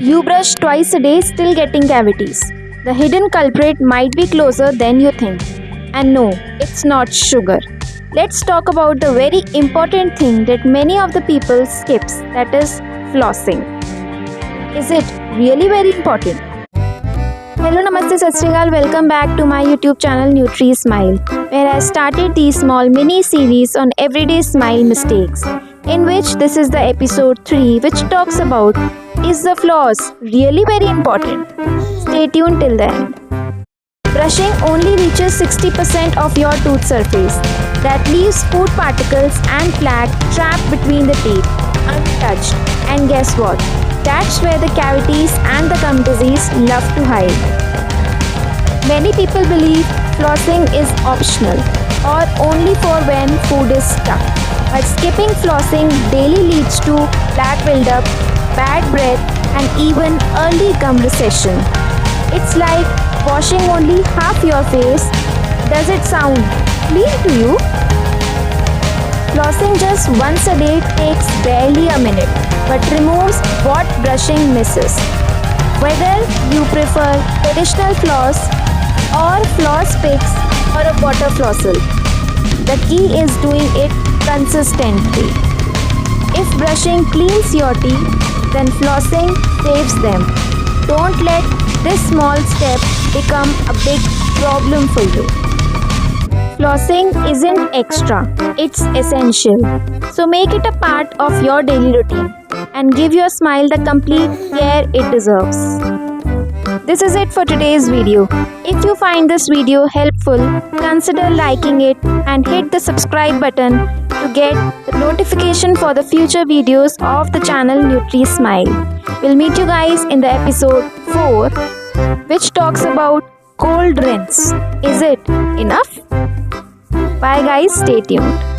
You brush twice a day, still getting cavities. The hidden culprit might be closer than you think. And no, it's not sugar. Let's talk about the very important thing that many of the people skips, that is flossing. Is it really very important? Hello, Namaste, Sat Sri Akal. Welcome back to my YouTube channel NutriSmile, where I started these small mini series on everyday smile mistakes, in which this is the episode 3, which talks about, is the floss really very important? Stay tuned till the end. Brushing only reaches 60% of your tooth surface. That leaves food particles and plaque trapped between the teeth, untouched. And guess what? That's where the cavities and the gum disease love to hide. Many people believe flossing is optional or only for when food is stuck. But skipping flossing daily leads to plaque buildup, bad breath, and even early gum recession. It's like washing only half your face. Does it sound clean to you? Flossing just once a day takes barely a minute, but removes what brushing misses. Whether you prefer traditional floss or floss picks or a water flossel, the key is doing it consistently. If brushing cleans your teeth, then flossing saves them. Don't let this small step become a big problem for you. Flossing isn't extra, it's essential. So make it a part of your daily routine and give your smile the complete care it deserves. This is it for today's video. If you find this video helpful, consider liking it and hit the subscribe button to get the notification for the future videos of the channel NutriSmile. We'll meet you guys in the episode 4, which talks about cold rinse. Is it enough? Bye guys, stay tuned.